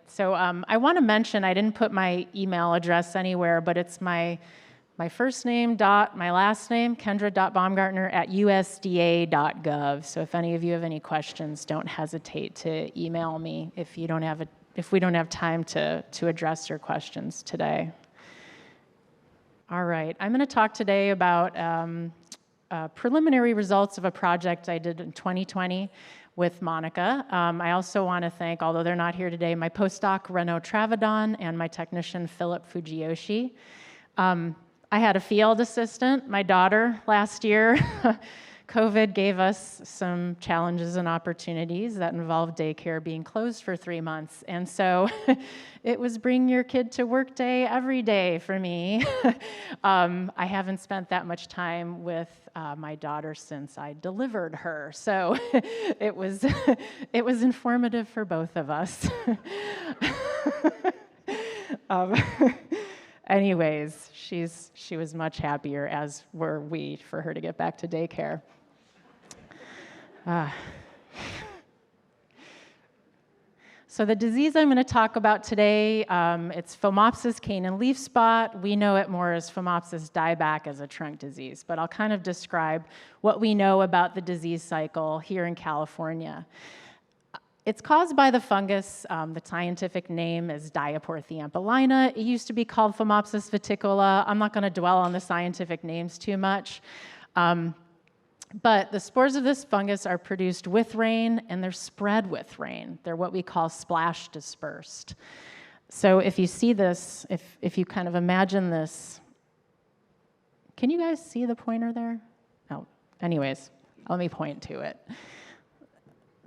So I want to mention, I didn't put my email address anywhere, but it's my first name dot my last name, Kendra.Baumgartner at USDA.gov. So if any of you have any questions, don't hesitate to email me if we don't have time to address your questions today. All right, I'm going to talk today about preliminary results of a project I did in 2020 with Monica. I also want to thank, although they're not here today, my postdoc Reno Travadon and my technician Philip Fujiyoshi. I had a field assistant, my daughter, last year. COVID gave us some challenges and opportunities that involved daycare being closed for 3 months. And so it was bring your kid to work day every day for me. I haven't spent that much time with my daughter since I delivered her. So it was informative for both of us. Anyways, she was much happier, as were we, for her to get back to daycare. So the disease I'm going to talk about today, it's Phomopsis cane and leaf spot. We know it more as Phomopsis dieback as a trunk disease, but I'll kind of describe what we know about the disease cycle here in California. It's caused by the fungus. The scientific name is Diaporthiampelina. It used to be called Phomopsis viticola. I'm not going to dwell on the scientific names too much. But the spores of this fungus are produced with rain, and they're spread with rain. They're what we call splash dispersed. So if you see this, if you kind of imagine this, can you guys see the pointer there? Oh, anyways, let me point to it.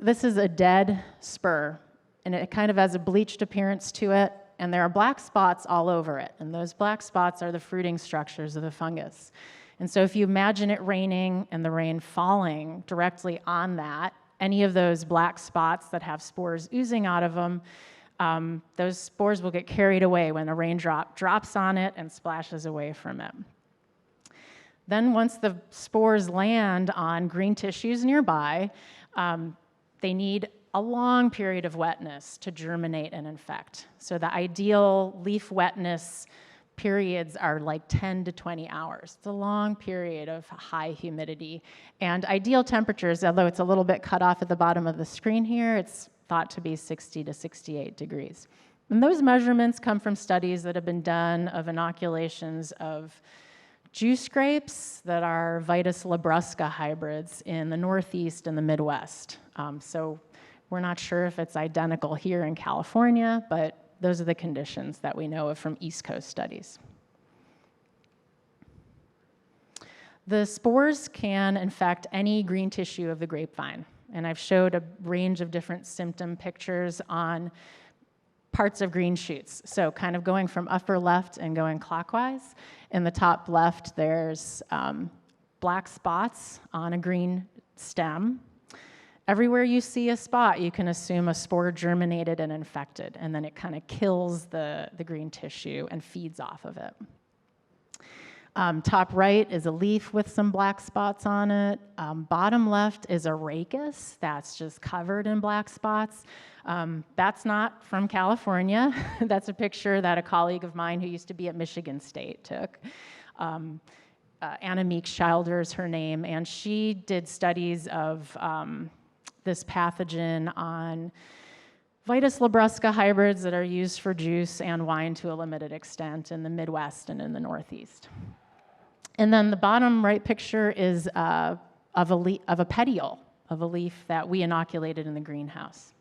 This is a dead spur, and it kind of has a bleached appearance to it, and there are black spots all over it, and those black spots are the fruiting structures of the fungus. And so if you imagine it raining and the rain falling directly on that, any of those black spots that have spores oozing out of them, those spores will get carried away when a raindrop drops on it and splashes away from it. Then once the spores land on green tissues nearby, they need a long period of wetness to germinate and infect. So the ideal leaf wetness periods are like 10 to 20 hours. It's a long period of high humidity. And ideal temperatures, although it's a little bit cut off at the bottom of the screen here, it's thought to be 60 to 68 degrees. And those measurements come from studies that have been done of inoculations of juice grapes that are Vitis labrusca hybrids in the Northeast and the Midwest. So we're not sure if it's identical here in California, but those are the conditions that we know of from East Coast studies. The spores can infect any green tissue of the grapevine, and I've showed a range of different symptom pictures on parts of green shoots. So kind of going from upper left and going clockwise. In the top left, there's black spots on a green stem. Everywhere you see a spot, you can assume a spore germinated and infected, and then it kind of kills the green tissue and feeds off of it. Top right is a leaf with some black spots on it. Bottom left is a rachis that's just covered in black spots. That's not from California. That's a picture that a colleague of mine who used to be at Michigan State took. Anna Meeks-Schilder is her name, and she did studies of this pathogen on Vitis labrusca hybrids that are used for juice and wine to a limited extent in the Midwest and in the Northeast. And then the bottom right picture is of a petiole, of a leaf that we inoculated in the greenhouse.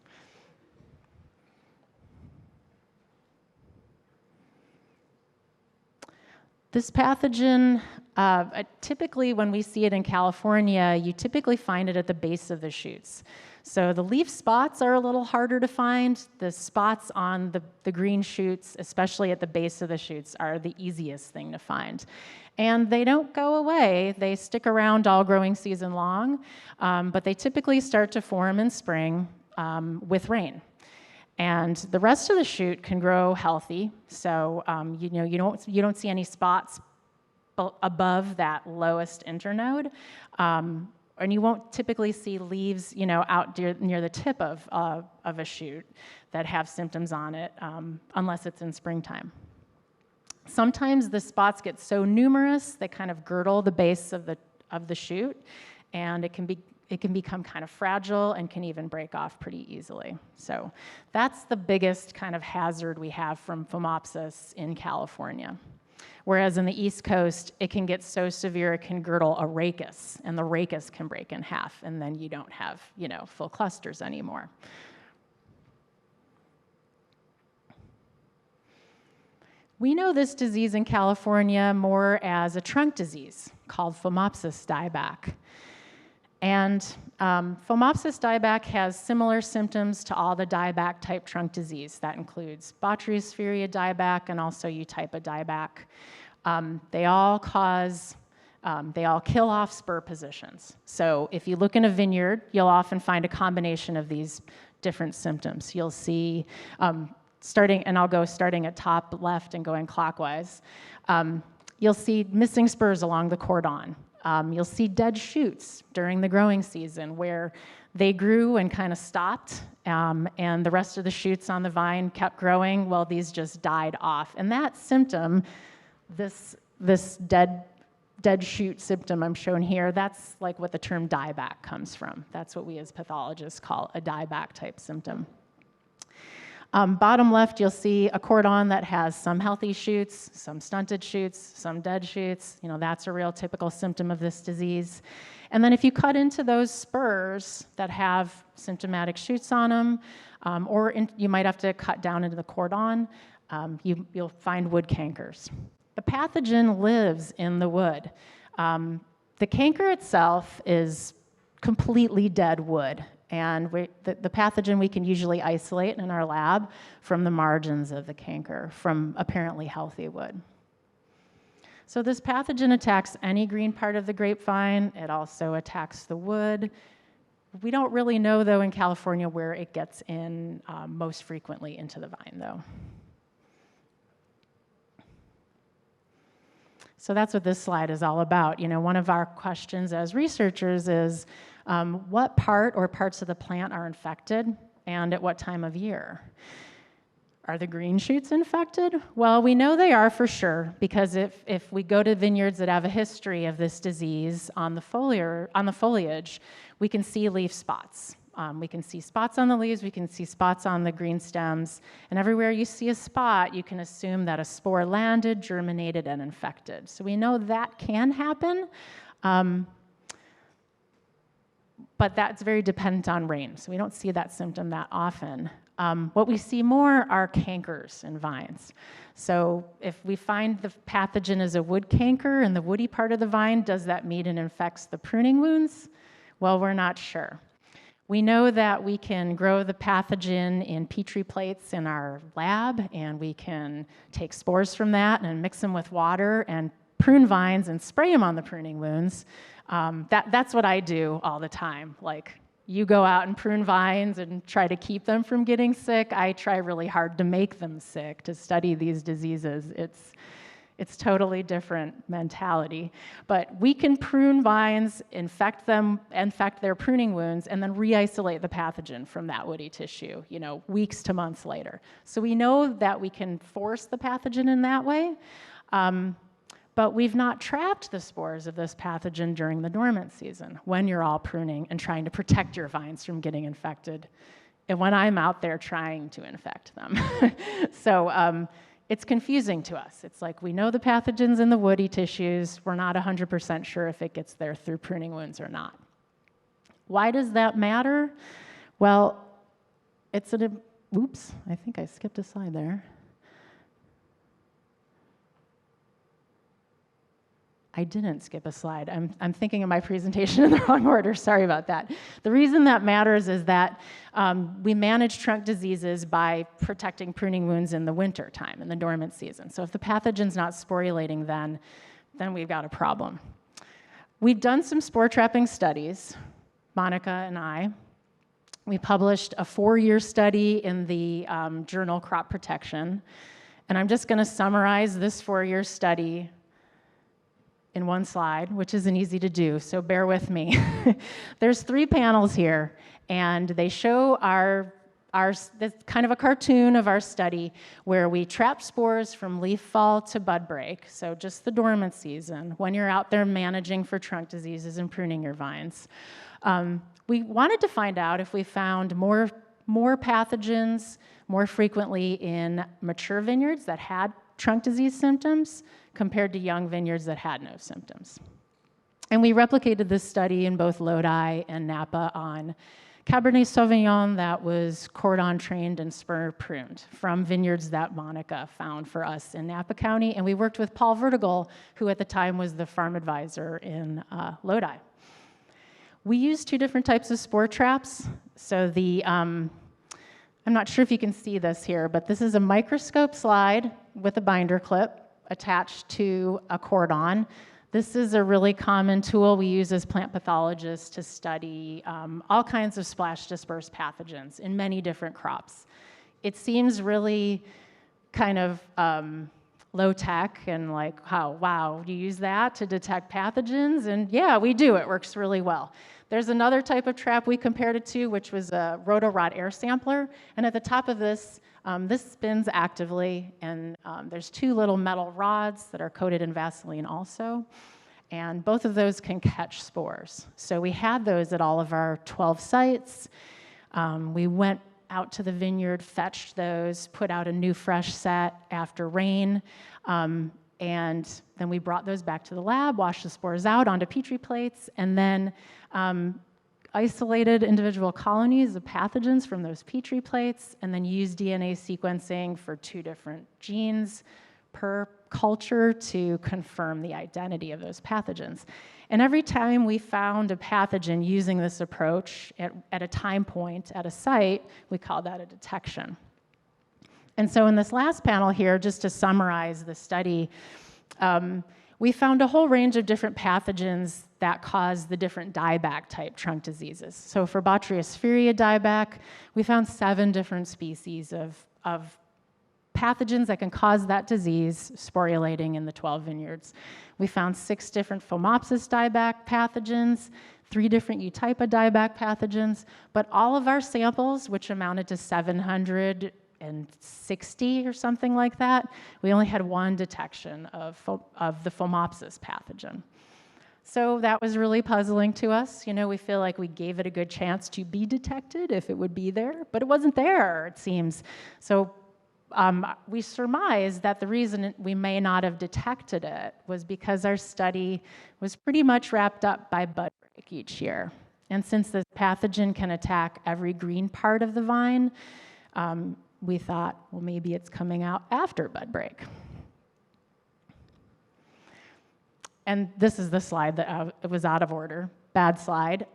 This pathogen, typically when we see it in California, you typically find it at the base of the shoots. So the leaf spots are a little harder to find. The spots on the green shoots, especially at the base of the shoots, are the easiest thing to find. And they don't go away. They stick around all growing season long, but they typically start to form in spring with rain. And the rest of the shoot can grow healthy, so you don't see any spots above that lowest internode. and you won't typically see leaves, out near the tip of a shoot that have symptoms on it, unless it's in springtime. Sometimes the spots get so numerous they kind of girdle the base of the shoot, and it can become kind of fragile and can even break off pretty easily. So that's the biggest kind of hazard we have from Phomopsis in California. Whereas in the East Coast, it can get so severe it can girdle a rachis, and the rachis can break in half, and then you don't have, full clusters anymore. We know this disease in California more as a trunk disease called Phomopsis dieback. And Phomopsis dieback has similar symptoms to all the dieback type trunk disease. That includes Botrytis dieback and also Eutypa dieback. They all kill off spur positions. So if you look in a vineyard, you'll often find a combination of these different symptoms. You'll see, starting at top left and going clockwise, you'll see missing spurs along the cordon. You'll see dead shoots during the growing season where they grew and kind of stopped, and the rest of the shoots on the vine kept growing. Well, these just died off. And that symptom, this dead shoot symptom I'm showing here, that's like what the term dieback comes from. That's what we as pathologists call a dieback type symptom. Bottom left, you'll see a cordon that has some healthy shoots, some stunted shoots, some dead shoots. That's a real typical symptom of this disease. And then if you cut into those spurs that have symptomatic shoots on them, you might have to cut down into the cordon, you'll find wood cankers. The pathogen lives in the wood. The canker itself is completely dead wood. And the pathogen we can usually isolate in our lab from the margins of the canker, from apparently healthy wood. So this pathogen attacks any green part of the grapevine. It also attacks the wood. We don't really know, though, in California where it gets in most frequently into the vine, though. So that's what this slide is all about. One of our questions as researchers is, what part or parts of the plant are infected and at what time of year? Are the green shoots infected? Well, we know they are for sure, because if we go to vineyards that have a history of this disease on the foliage, we can see leaf spots. We can see spots on the leaves, we can see spots on the green stems, and everywhere you see a spot, you can assume that a spore landed, germinated, and infected. So we know that can happen. But that's very dependent on rain, so we don't see that symptom that often. What we see more are cankers in vines. So if we find the pathogen is a wood canker in the woody part of the vine, does that mean it infects the pruning wounds? Well, we're not sure. We know that we can grow the pathogen in Petri plates in our lab, and we can take spores from that and mix them with water and prune vines and spray them on the pruning wounds. That's what I do all the time. Like, you go out and prune vines and try to keep them from getting sick. I try really hard to make them sick, to study these diseases. It's totally different mentality. But we can prune vines, infect their pruning wounds, and then re-isolate the pathogen from that woody tissue, weeks to months later. So we know that we can force the pathogen in that way. But we've not trapped the spores of this pathogen during the dormant season, when you're all pruning and trying to protect your vines from getting infected, and when I'm out there trying to infect them. So it's confusing to us. It's like, we know the pathogen's in the woody tissues. We're not 100% sure if it gets there through pruning wounds or not. Why does that matter? Well, oops, I think I skipped a slide there. I didn't skip a slide. I'm thinking of my presentation in the wrong order. Sorry about that. The reason that matters is that we manage trunk diseases by protecting pruning wounds in the winter time, in the dormant season. So if the pathogen's not sporulating then we've got a problem. We've done some spore trapping studies, Monica and I. We published a 4-year study in the journal Crop Protection. And I'm just going to summarize this 4-year study in one slide, which isn't easy to do, so bear with me. There's 3 panels here, and they show this kind of a cartoon of our study where we trap spores from leaf fall to bud break, so just the dormant season, when you're out there managing for trunk diseases and pruning your vines. We wanted to find out if we found more pathogens more frequently in mature vineyards that had trunk disease symptoms compared to young vineyards that had no symptoms. And we replicated this study in both Lodi and Napa on Cabernet Sauvignon that was cordon trained and spur pruned from vineyards that Monica found for us in Napa County. And we worked with Paul Vertigal, who at the time was the farm advisor in Lodi. We used 2 different types of spore traps. So I'm not sure if you can see this here, but this is a microscope slide with a binder clip attached to a cordon. This is a really common tool we use as plant pathologists to study all kinds of splash dispersed pathogens in many different crops. It seems really kind of low tech and like, wow, you use that to detect pathogens? And yeah, we do. It works really well. There's another type of trap we compared it to, which was a rotorod air sampler. And at the top of this, this spins actively, and there's 2 little metal rods that are coated in Vaseline also. And both of those can catch spores. So we had those at all of our 12 sites. We went out to the vineyard, fetched those, put out a new fresh set after rain, and then we brought those back to the lab, washed the spores out onto Petri plates, and then isolated individual colonies of pathogens from those Petri plates, and then used DNA sequencing for 2 different genes per culture to confirm the identity of those pathogens. And every time we found a pathogen using this approach at a time point at a site, we call that a detection. And so in this last panel here, just to summarize the study, we found a whole range of different pathogens that cause the different dieback type trunk diseases. So for Botrytis dieback, we found 7 different species of pathogens that can cause that disease sporulating in the 12 vineyards. We found 6 different Phomopsis dieback pathogens, 3 different Eutypa dieback pathogens, but all of our samples, which amounted to 760 or something like that, we only had 1 detection of the Phomopsis pathogen. So that was really puzzling to us. You know, we feel like we gave it a good chance to be detected if it would be there, but it wasn't there, it seems. So we surmised that the reason we may not have detected it was because our study was pretty much wrapped up by bud break each year. And since this pathogen can attack every green part of the vine, we thought, well, maybe it's coming out after bud break. And this is the slide that it was out of order, bad slide.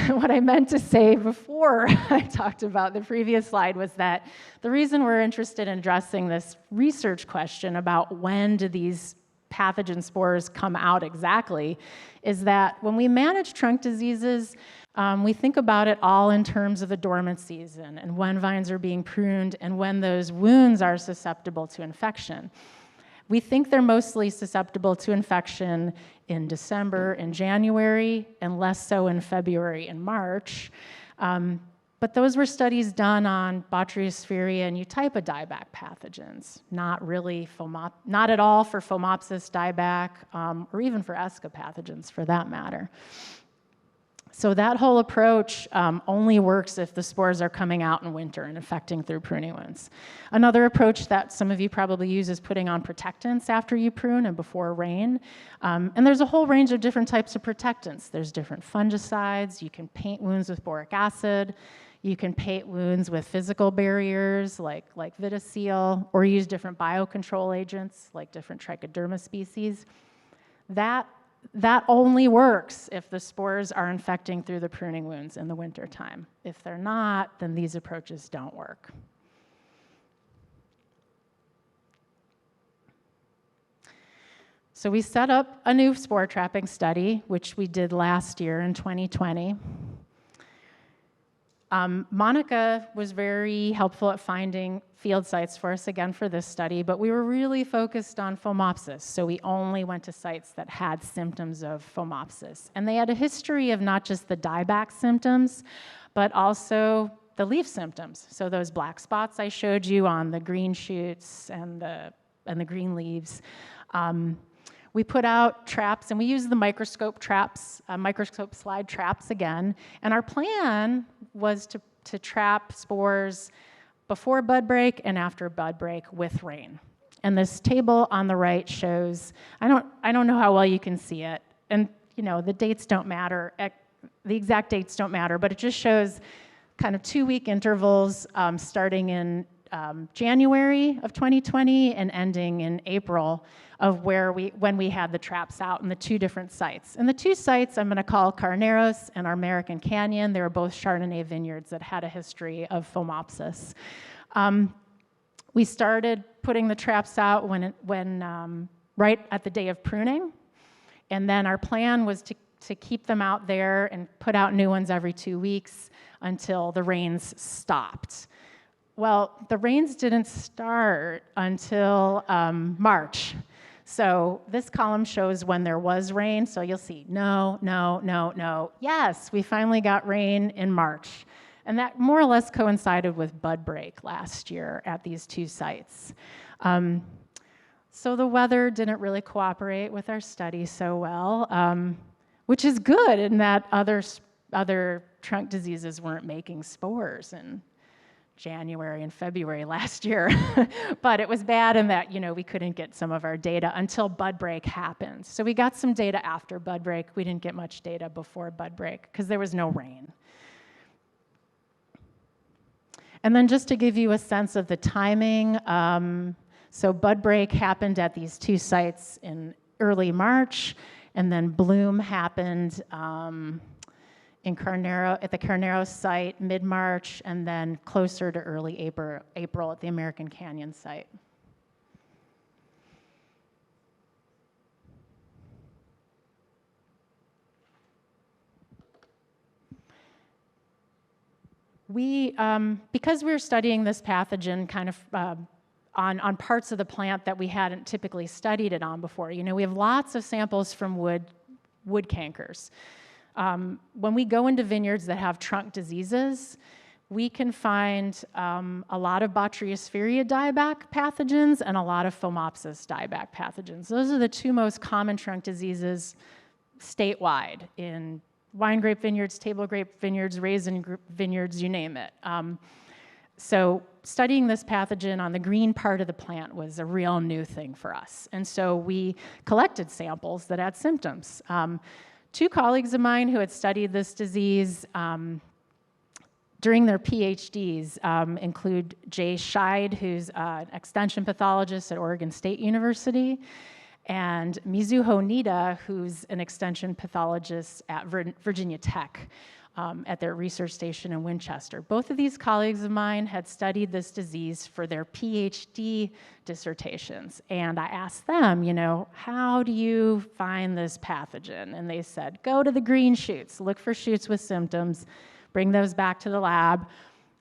What I meant to say before I talked about the previous slide was that the reason we're interested in addressing this research question about when do these pathogen spores come out exactly is that when we manage trunk diseases, we think about it all in terms of the dormant season and when vines are being pruned and when those wounds are susceptible to infection. We think they're mostly susceptible to infection in December and January, and less so in February and March. But those were studies done on Botrytis and Eutypa dieback pathogens, not at all for Phomopsis dieback, or even for ESCA pathogens for that matter. So that whole approach only works if the spores are coming out in winter and infecting through pruning wounds. Another approach that some of you probably use is putting on protectants after you prune and before rain. And there's a whole range of different types of protectants. There's different fungicides. You can paint wounds with boric acid. You can paint wounds with physical barriers like Viticulture, or use different biocontrol agents like different Trichoderma species. That only works if the spores are infecting through the pruning wounds in the wintertime. If they're not, then these approaches don't work. So we set up a new spore trapping study, which we did last year in 2020. Monica was very helpful at finding field sites for us, again, for this study, but we were really focused on Phomopsis, so we only went to sites that had symptoms of Phomopsis. And they had a history of not just the dieback symptoms, but also the leaf symptoms. So those black spots I showed you on the green shoots and the green leaves. We put out traps, and we used the microscope traps, microscope slide traps again. And our plan was to trap spores before bud break and after bud break with rain. And this table on the right shows, I don't know how well you can see it, and the dates don't matter, the exact dates don't matter, but it just shows kind of 2-week intervals starting in January of 2020 and ending in April of when we had the traps out in the 2 different sites. And the 2 sites I'm going to call Carneros and our American Canyon. They were both Chardonnay vineyards that had a history of Phomopsis. We started putting the traps out when right at the day of pruning, and then our plan was to keep them out there and put out new ones every 2 weeks until the rains stopped. Well, the rains didn't start until March. So this column shows when there was rain. So you'll see, no, no, no, no. Yes, we finally got rain in March. And that more or less coincided with bud break last year at these 2 sites. So the weather didn't really cooperate with our study so well, which is good in that other trunk diseases weren't making spores in January and February last year. But it was bad in that, we couldn't get some of our data until bud break happened. So we got some data after bud break. We didn't get much data before bud break because there was no rain. And then just to give you a sense of the timing, so bud break happened at these 2 sites in early March, and then bloom happened at the Carneros site mid-March, and then closer to early April at the American Canyon site. Because we were studying this pathogen kind of on parts of the plant that we hadn't typically studied it on before, we have lots of samples from wood cankers. When we go into vineyards that have trunk diseases, we can find a lot of Botryopspheridia dieback pathogens and a lot of Phomopsis dieback pathogens. Those are the 2 most common trunk diseases statewide in wine grape vineyards, table grape vineyards, raisin vineyards, you name it. So studying this pathogen on the green part of the plant was a real new thing for us. And so we collected samples that had symptoms. 2 colleagues of mine who had studied this disease during their PhDs include Jay Scheid, who's an extension pathologist at Oregon State University, and Mizuho Nida, who's an extension pathologist at Virginia Tech at their research station in Winchester. Both of these colleagues of mine had studied this disease for their PhD dissertations. And I asked them, how do you find this pathogen? And they said, go to the green shoots, look for shoots with symptoms, bring those back to the lab,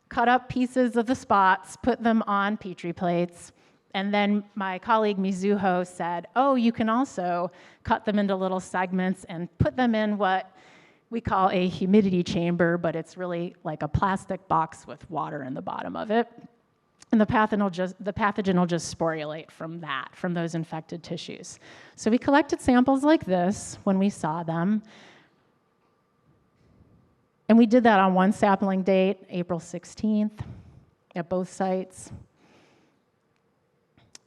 cut up pieces of the spots, put them on Petri plates. And then my colleague Mizuho said, oh, you can also cut them into little segments and put them in what we call a humidity chamber, but it's really like a plastic box with water in the bottom of it. And the pathogen will just sporulate from those infected tissues. So we collected samples like this when we saw them. And we did that on one sampling date, April 16th, at both sites.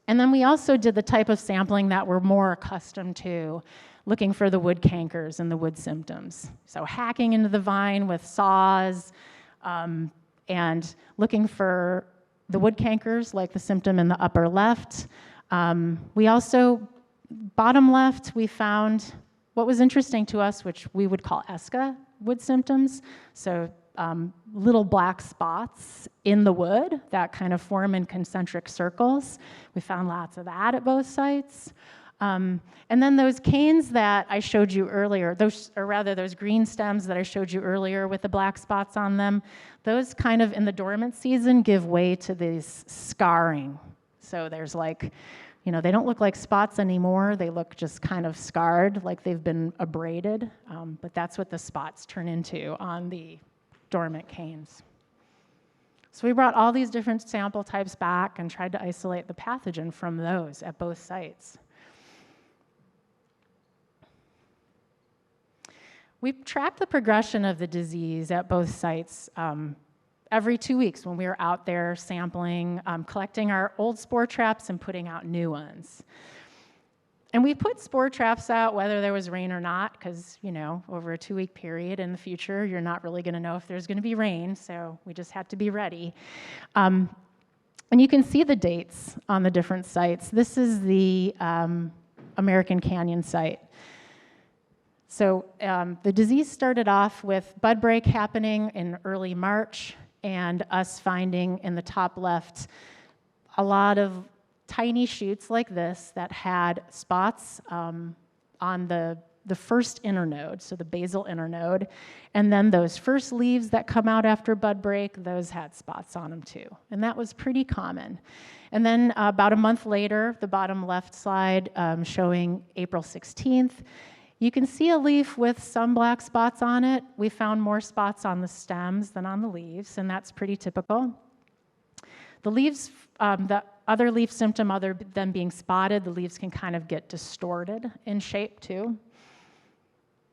And then we also did the type of sampling that we're more accustomed to, looking for the wood cankers and the wood symptoms. So hacking into the vine with saws and looking for the wood cankers, like the symptom in the upper left. We also, bottom left, we found what was interesting to us, which we would call ESCA wood symptoms. So little black spots in the wood that kind of form in concentric circles. We found lots of that at both sites. And then those canes that I showed you earlier, those green stems that I showed you earlier with the black spots on them, those kind of in the dormant season give way to this scarring. So there's like, they don't look like spots anymore. They look just kind of scarred, like they've been abraded. But that's what the spots turn into on the dormant canes. So we brought all these different sample types back and tried to isolate the pathogen from those at both sites. We tracked the progression of the disease at both sites every 2 weeks when we were out there sampling, collecting our old spore traps and putting out new ones. And we put spore traps out whether there was rain or not, because, over a 2-week period in the future, you're not really going to know if there's going to be rain, so we just had to be ready. And you can see the dates on the different sites. This is the American Canyon site. So the disease started off with bud break happening in early March, and us finding in the top left a lot of tiny shoots like this that had spots on the first internode, so the basal internode, and then those first leaves that come out after bud break, those had spots on them too, and that was pretty common. And then about a month later, the bottom left slide showing April 16th, you can see a leaf with some black spots on it. We found more spots on the stems than on the leaves, and that's pretty typical. The leaves, the other leaf symptom other than being spotted, the leaves can kind of get distorted in shape too,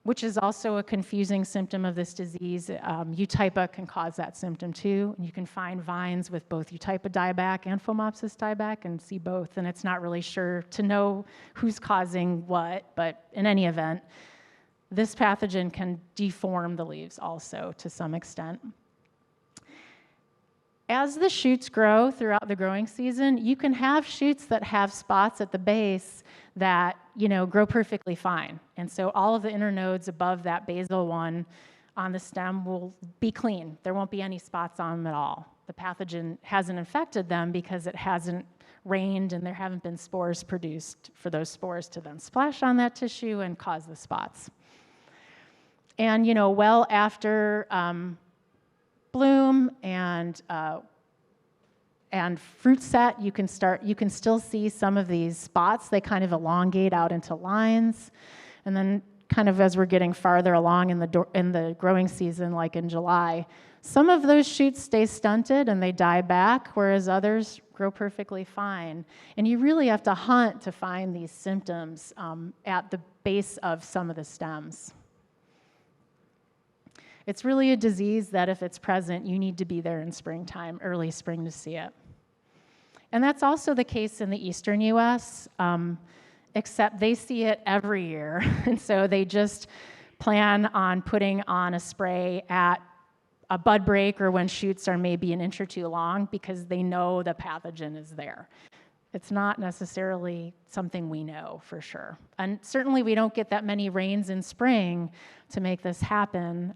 which is also a confusing symptom of this disease. Eutypa can cause that symptom too. And you can find vines with both Eutypa dieback and Phomopsis dieback and see both, and it's not really sure to know who's causing what, but in any event, this pathogen can deform the leaves also to some extent. As the shoots grow throughout the growing season, you can have shoots that have spots at the base that, grow perfectly fine. And so all of the internodes above that basal one on the stem will be clean. There won't be any spots on them at all. The pathogen hasn't infected them because it hasn't rained and there haven't been spores produced for those spores to then splash on that tissue and cause the spots. And, well after bloom and fruit set, you can still see some of these spots. They kind of elongate out into lines, and then kind of as we're getting farther along in the growing season, like in July, some of those shoots stay stunted and they die back, whereas others grow perfectly fine. And you really have to hunt to find these symptoms at the base of some of the stems. It's really a disease that if it's present, you need to be there in springtime, early spring, to see it. And that's also the case in the eastern US, except they see it every year. And so they just plan on putting on a spray at a bud break or when shoots are maybe an inch or two long because they know the pathogen is there. It's not necessarily something we know for sure. And certainly we don't get that many rains in spring to make this happen,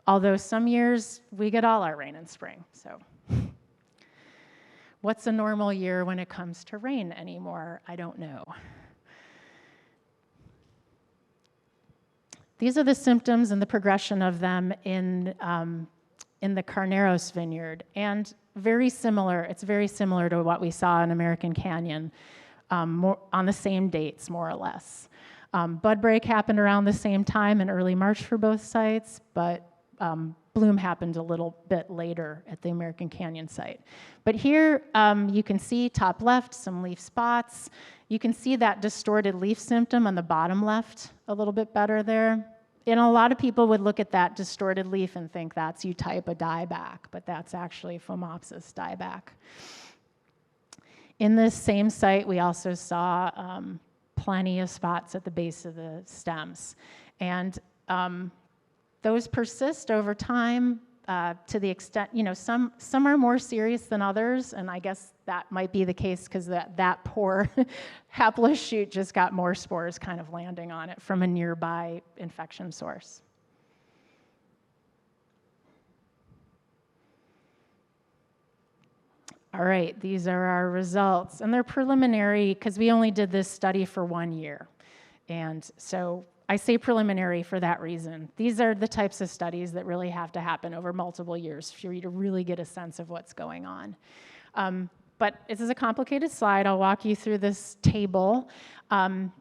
although some years we get all our rain in spring. So what's a normal year when it comes to rain anymore? I don't know. These are the symptoms and the progression of them in the Carneros vineyard, and very similar. It's very similar to what we saw in American Canyon, on the same dates, more or less. Bud break happened around the same time in early March for both sites, but bloom happened a little bit later at the American Canyon site. But here you can see top left some leaf spots. You can see that distorted leaf symptom on the bottom left a little bit better there. And a lot of people would look at that distorted leaf and think that's Eutypa dieback, but that's actually Phomopsis dieback. In this same site, we also saw plenty of spots at the base of the stems. And those persist over time to the extent, some are more serious than others, and I guess that might be the case because that poor hapless shoot just got more spores kind of landing on it from a nearby infection source. All right, these are our results, and they're preliminary because we only did this study for 1 year. And so I say preliminary for that reason. These are the types of studies that really have to happen over multiple years for you to really get a sense of what's going on. But this is a complicated slide. I'll walk you through this table.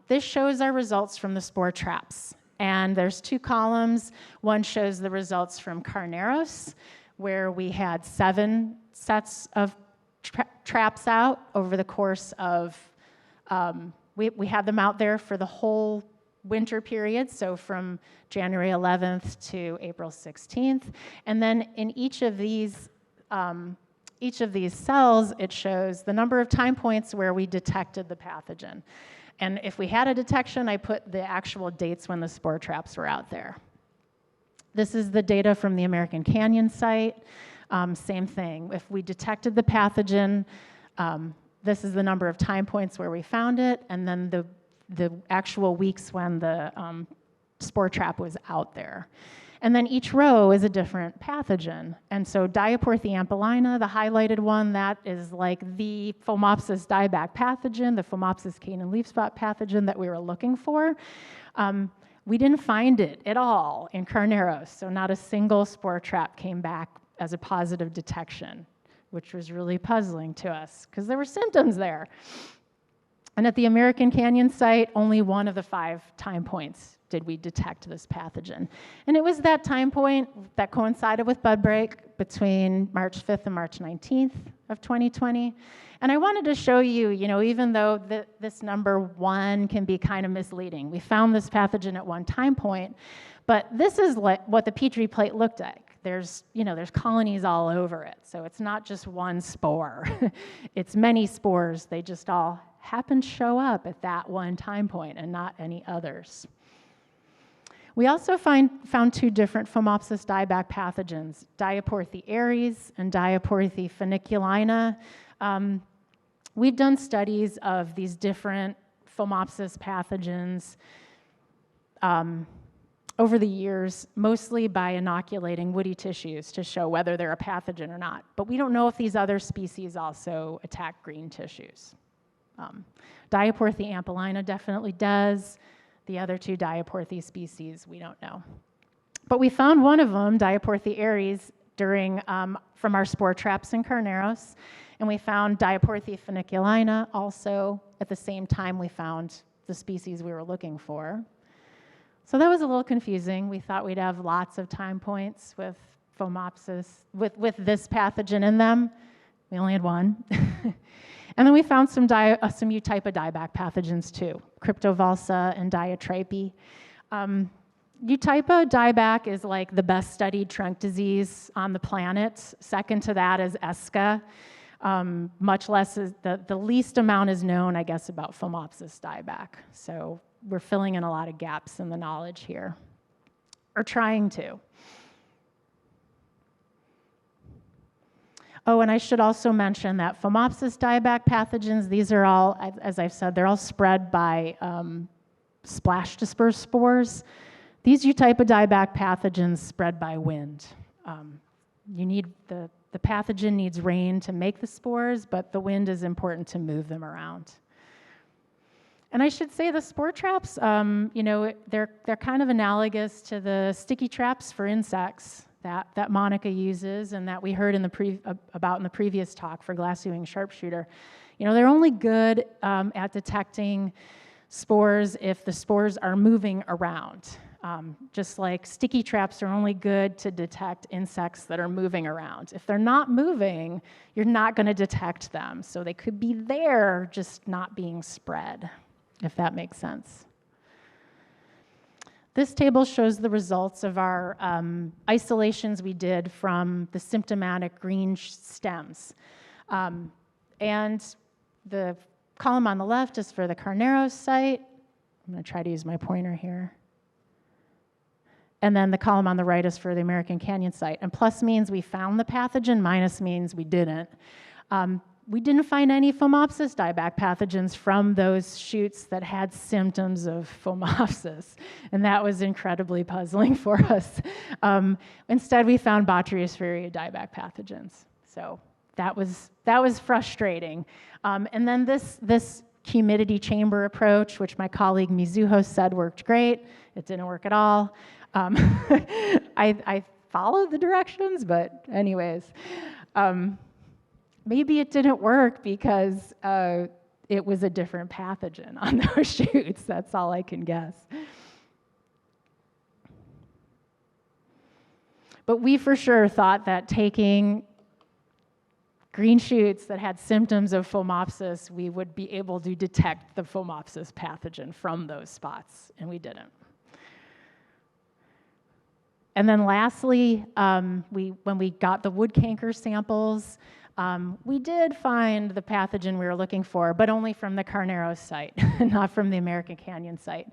This shows our results from the spore traps. And there's 2 columns. One shows the results from Carneros, where we had 7 sets of traps out over the course of, we had them out there for the whole winter period, so from January 11th to April 16th. And then in each of these cells, it shows the number of time points where we detected the pathogen. And if we had a detection, I put the actual dates when the spore traps were out there. This is the data from the American Canyon site. Same thing. If we detected the pathogen, this is the number of time points where we found it, and then the actual weeks when the spore trap was out there. And then each row is a different pathogen. And so Diaporthy ampelina, the highlighted one, that is like the Phomopsis dieback pathogen, the Phomopsis cane and leaf spot pathogen that we were looking for. We didn't find it at all in Carneros, so not a single spore trap came back as a positive detection, which was really puzzling to us because there were symptoms there. And at the American Canyon site, only 1 of the 5 time points did we detect this pathogen. And it was that time point that coincided with bud break between March 5th and March 19th of 2020. And I wanted to show you, even though this number 1 can be kind of misleading, we found this pathogen at 1 time point, but this is what the Petri plate looked like. There's colonies all over it. So it's not just 1 spore. It's many spores. They just all happen to show up at that 1 time point and not any others. We also found 2 different Phomopsis dieback pathogens, Diaporthy aries and Diaporthy funiculina. We've done studies of these different Phomopsis pathogens over the years, mostly by inoculating woody tissues to show whether they're a pathogen or not. But we don't know if these other species also attack green tissues. Diaporthy ampelina definitely does. The other 2 Diaporthy species, we don't know. But we found one of them, Diaporthy aries, from our spore traps in Carneros, and we found Diaporthy funiculina also at the same time we found the species we were looking for. So that was a little confusing. We thought we'd have lots of time points with Phomopsis, with this pathogen in them. We only had 1. And then we found some U-type of dieback pathogens too, Cryptovalsa and Diatripe. U-type of dieback is like the best studied trunk disease on the planet. Second to that is ESCA. Much less, the least amount is known, I guess, about Phomopsis dieback. So we're filling in a lot of gaps in the knowledge here, or trying to. Oh, and I should also mention that Phomopsis dieback pathogens, these are all, as I've said, they're all spread by splash dispersed spores. These U-type of dieback pathogens spread by wind. The pathogen needs rain to make the spores, but the wind is important to move them around. And I should say the spore traps, they're kind of analogous to the sticky traps for insects that Monica uses and that we heard about in the previous talk for glassy-winged sharpshooter. They're only good at detecting spores if the spores are moving around. Just like sticky traps are only good to detect insects that are moving around. If they're not moving, you're not going to detect them. So they could be there, just not being spread, if that makes sense. This table shows the results of our isolations we did from the symptomatic green stems. And the column on the left is for the Carneros site. I'm going to try to use my pointer here. And then the column on the right is for the American Canyon site. And plus means we found the pathogen, minus means we didn't. We didn't find any Phomopsis dieback pathogens from those shoots that had symptoms of Phomopsis, and that was incredibly puzzling for us. Instead, we found Botrytis dieback pathogens. So that was frustrating. And then this humidity chamber approach, which my colleague Mizuho said worked great, it didn't work at all. I followed the directions, but anyways, maybe it didn't work because it was a different pathogen on those shoots. That's all I can guess. But we for sure thought that taking green shoots that had symptoms of Phomopsis, we would be able to detect the Phomopsis pathogen from those spots, and we didn't. And then lastly, when we got the wood canker samples, we did find the pathogen we were looking for, but only from the Carneros site, not from the American Canyon site.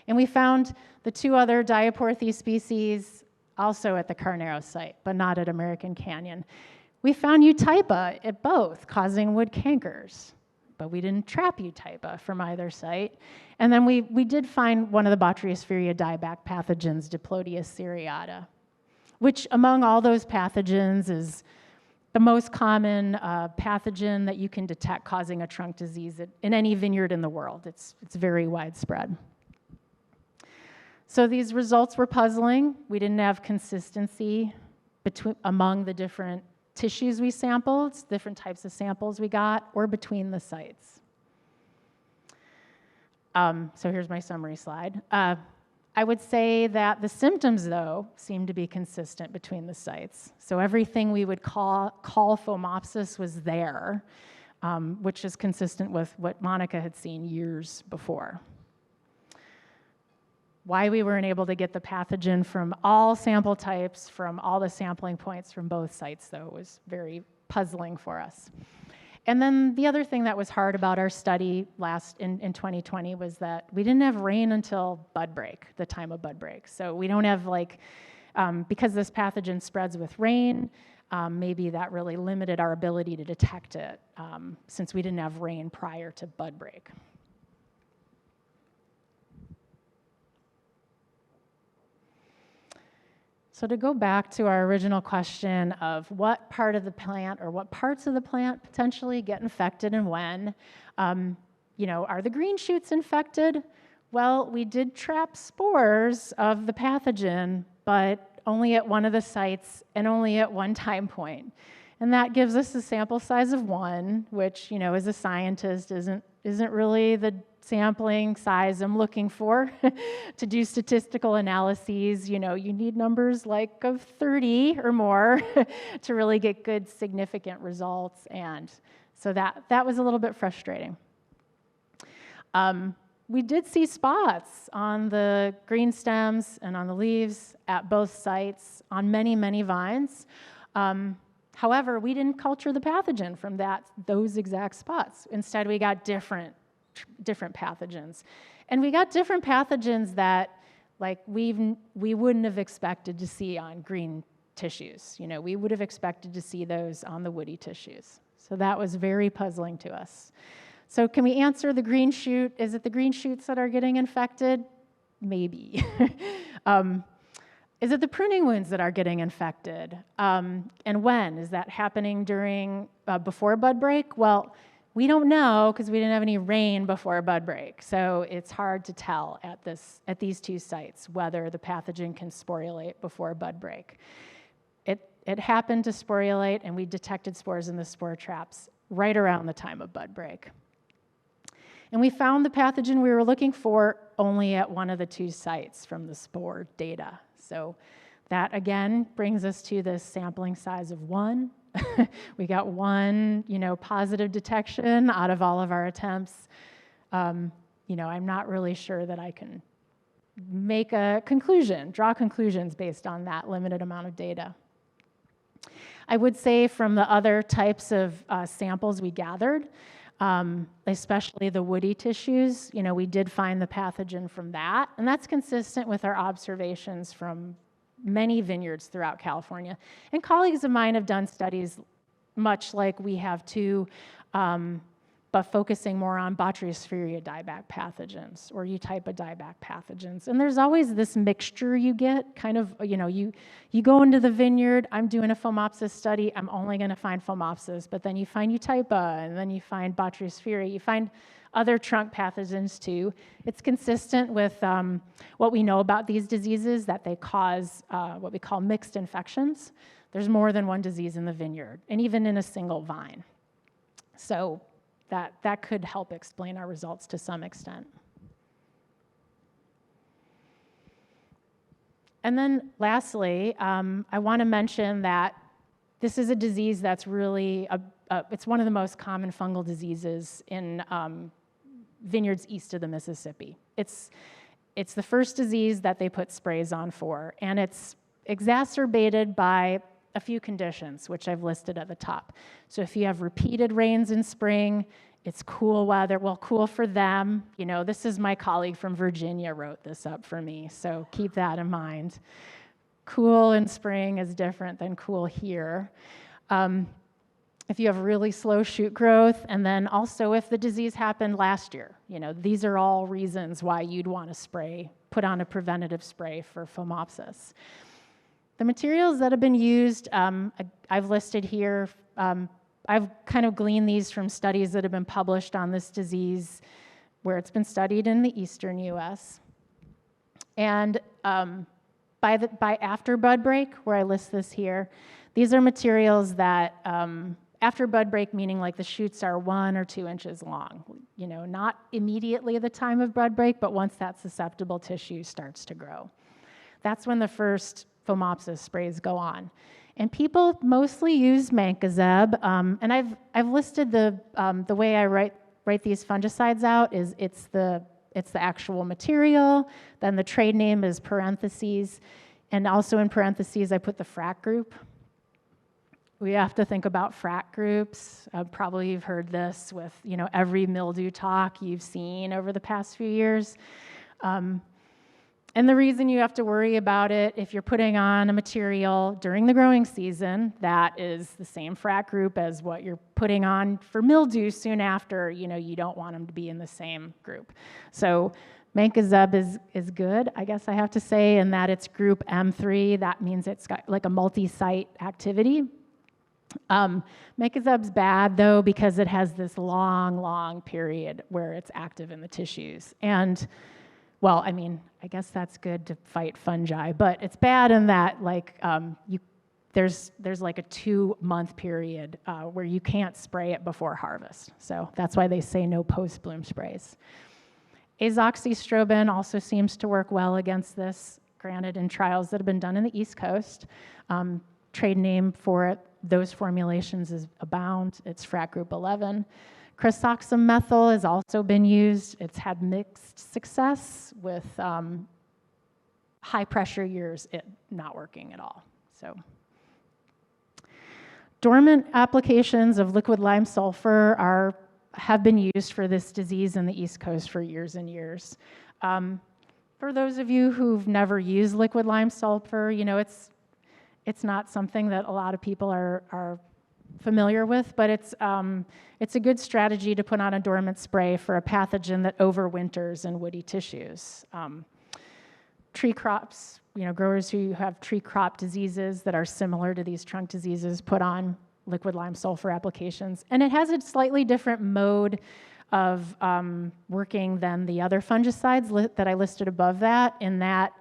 And we found the 2 other Diaporthes species also at the Carneros site, but not at American Canyon. We found Eutypa at both, causing wood cankers, but we didn't trap Eutypa from either site. And then we did find one of the Botryophilia dieback pathogens, Diplodius seriata, which among all those pathogens is the most common pathogen that you can detect causing a trunk disease in any vineyard in the world. It's very widespread. So these results were puzzling. We didn't have consistency among the different tissues we sampled, different types of samples we got, or between the sites. So here's my summary slide. I would say that the symptoms, though, seem to be consistent between the sites. So everything we would call Phomopsis was there, which is consistent with what Monica had seen years before. Why we weren't able to get the pathogen from all sample types, from all the sampling points from both sites, though, was very puzzling for us. And then the other thing that was hard about our study in 2020 was that we didn't have rain until bud break, the time of bud break. So we don't have because this pathogen spreads with rain, maybe that really limited our ability to detect it since we didn't have rain prior to bud break. So to go back to our original question of what part of the plant or what parts of the plant potentially get infected and when, are the green shoots infected? Well, we did trap spores of the pathogen, but only at one of the sites and only at one time point. And that gives us a sample size of 1, which, as a scientist isn't really the sampling size I'm looking for to do statistical analyses. You need numbers like of 30 or more to really get good, significant results. And so that was a little bit frustrating. We did see spots on the green stems and on the leaves at both sites on many, many vines. However, we didn't culture the pathogen from those exact spots. Instead, we got different pathogens. And we got different pathogens that we wouldn't have expected to see on green tissues. We would have expected to see those on the woody tissues. So that was very puzzling to us. So can we answer the green shoot? Is it the green shoots that are getting infected? Maybe. Is it the pruning wounds that are getting infected? And when? Is that happening before bud break? Well, we don't know because we didn't have any rain before bud break. So it's hard to tell at these 2 sites whether the pathogen can sporulate before bud break. It happened to sporulate, and we detected spores in the spore traps right around the time of bud break. And we found the pathogen we were looking for only at one of the 2 sites from the spore data. So that, again, brings us to this sampling size of 1. We got 1, positive detection out of all of our attempts. I'm not really sure that I can make draw conclusions based on that limited amount of data. I would say from the other types of samples we gathered, especially the woody tissues, we did find the pathogen from that, and that's consistent with our observations from many vineyards throughout California. And colleagues of mine have done studies much like we have too, but focusing more on Botryopsferia dieback pathogens or U-type of dieback pathogens. And there's always this mixture you get, kind of, you go into the vineyard, I'm doing a Phomopsis study, I'm only going to find Phomopsis, but then you find U-type, and then you find Botryopsferia, you find other trunk pathogens too. It's consistent with what we know about these diseases, that they cause what we call mixed infections. There's more than one disease in the vineyard, and even in a single vine. So that could help explain our results to some extent. And then lastly, I want to mention that this is a disease that's really, it's one of the most common fungal diseases in vineyards east of the Mississippi. It's the first disease that they put sprays on for, and it's exacerbated by a few conditions, which I've listed at the top. So if you have repeated rains in spring, it's cool weather, well, cool for them. This is my colleague from Virginia wrote this up for me, so keep that in mind. Cool in spring is different than cool here. If you have really slow shoot growth, and then also if the disease happened last year, these are all reasons why you'd want to spray, put on a preventative spray for Phomopsis. The materials that have been used, I've listed here. I've kind of gleaned these from studies that have been published on this disease where it's been studied in the eastern U.S. And by after bud break, where I list this here, these are materials that after bud break, meaning like the shoots are 1 or 2 inches long, not immediately at the time of bud break, but once that susceptible tissue starts to grow. That's when the first Phomopsis sprays go on. And people mostly use Mancozeb, and I've listed the way I write these fungicides out is it's the actual material, then the trade name is parentheses, and also in parentheses I put the FRAC group. We have to think about FRAC groups. Probably you've heard this with every mildew talk you've seen over the past few years. And the reason you have to worry about it, if you're putting on a material during the growing season that is the same FRAC group as what you're putting on for mildew soon after, you don't want them to be in the same group. So Mancozeb is good, I guess I have to say, in that it's group M3. That means it's got like a multi-site activity. Mancozeb's bad, though, because it has this long period where it's active in the tissues. And well, I guess that's good to fight fungi, but it's bad in that there's like a 2-month period where you can't spray it before harvest. So that's why they say no post-bloom sprays. Azoxystrobin also seems to work well against this, granted in trials that have been done in the East Coast. Trade name for it, those formulations is Abound. It's FRAC group 11. Crosoxamethyl has also been used. It's had mixed success with high pressure years, it not working at all. So, dormant applications of liquid lime sulfur have been used for this disease in the East Coast for years and years. For those of you who've never used liquid lime sulfur, it's not something that a lot of people are familiar with, but it's a good strategy to put on a dormant spray for a pathogen that overwinters in woody tissues. Tree crops, growers who have tree crop diseases that are similar to these trunk diseases put on liquid lime sulfur applications. And it has a slightly different mode of working than the other fungicides that I listed above that, in that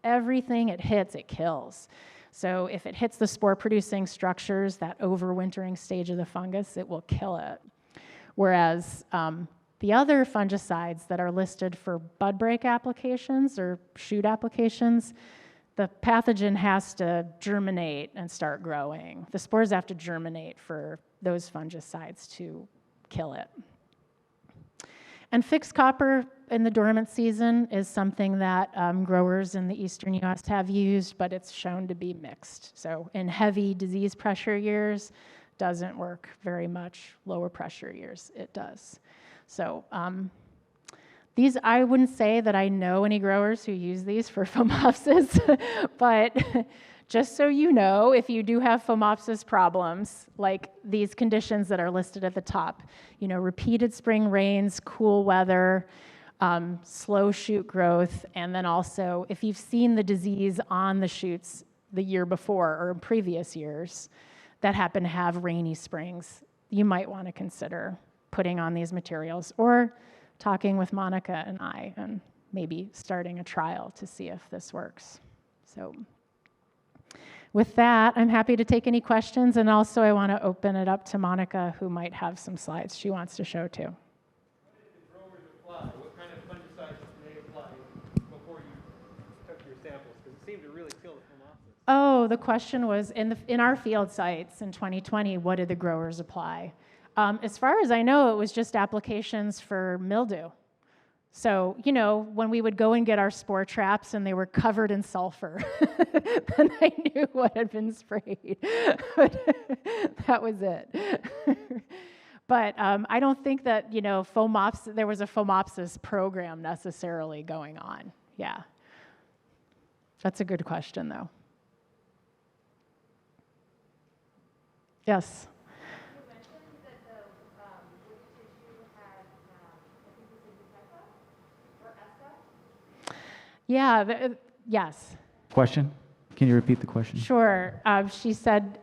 everything it hits, it kills. So if it hits the spore-producing structures, that overwintering stage of the fungus, it will kill it. Whereas the other fungicides that are listed for bud break applications or shoot applications, the pathogen has to germinate and start growing. The spores have to germinate for those fungicides to kill it. And fixed copper in the dormant season is something that growers in the eastern U.S. have used, but it's shown to be mixed. So in heavy disease pressure years, doesn't work very much. Lower pressure years, it does. So These, I wouldn't say that I know any growers who use these for Phomopsis, but just so you know, if you do have Phomopsis problems, like these conditions that are listed at the top, you know, repeated spring rains, cool weather, slow shoot growth, and then also if you've seen the disease on the shoots the year before or in previous years that happen to have rainy springs, you might want to consider putting on these materials or talking with Monica and I and maybe starting a trial to see if this works. So with that, I'm happy to take any questions, and also I want to open it up to Monica, who might have some slides she wants to show too. What did the growers apply? What kind of fungicides did they apply before you took your samples? Because it seemed to really kill the Phomopsis. Oh, the question was, in our field sites in 2020, what did the growers apply? As far as I know, it was just applications for mildew. So, you know, when we would go and get our spore traps and they were covered in sulfur, then I knew what had been sprayed. But that was it. But I don't think that, you know, there was a Phomopsis program necessarily going on. Yeah. That's a good question, though. Yes? Yeah, yes. Question? Can you repeat the question? Sure. She said,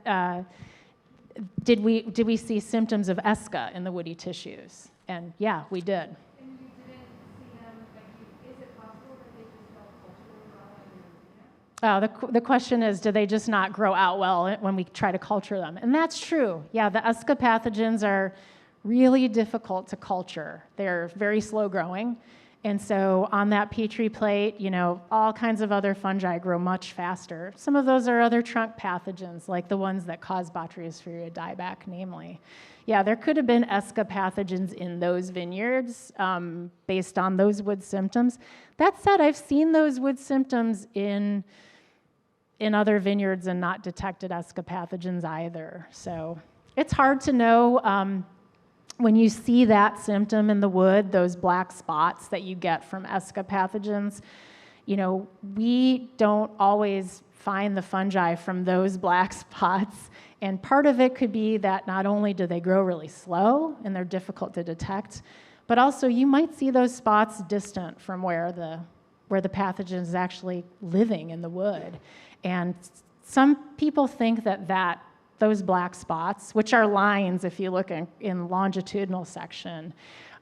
did we see symptoms of ESCA in the woody tissues? And yeah, we did. And you didn't see them, like, is it possible that they just don't culture well? The question is, do they just not grow out well when we try to culture them? And that's true. Yeah, the ESCA pathogens are really difficult to culture. They're very slow growing. And so on that Petri plate, you know, all kinds of other fungi grow much faster. Some of those are other trunk pathogens, like the ones that cause Botrytis dieback, namely. Yeah, there could have been ESCA pathogens in those vineyards based on those wood symptoms. That said, I've seen those wood symptoms in other vineyards and not detected ESCA pathogens either. So it's hard to know. When you see that symptom in the wood, those black spots that you get from ESCA pathogens, you know, we don't always find the fungi from those black spots. And part of it could be that not only do they grow really slow and they're difficult to detect, but also you might see those spots distant from where the pathogen is actually living in the wood. And some people think that those black spots, which are lines if you look in longitudinal section,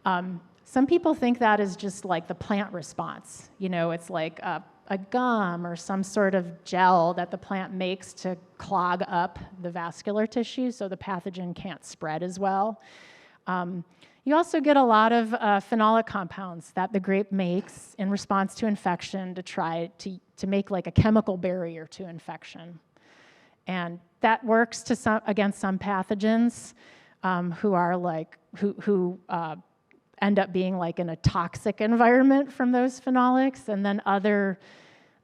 some people think that is just like the plant response. You know, it's like a gum or some sort of gel that the plant makes to clog up the vascular tissue so the pathogen can't spread as well. You also get a lot of phenolic compounds that the grape makes in response to infection to try to make like a chemical barrier to infection. And that works against some pathogens who end up being like in a toxic environment from those phenolics, and then other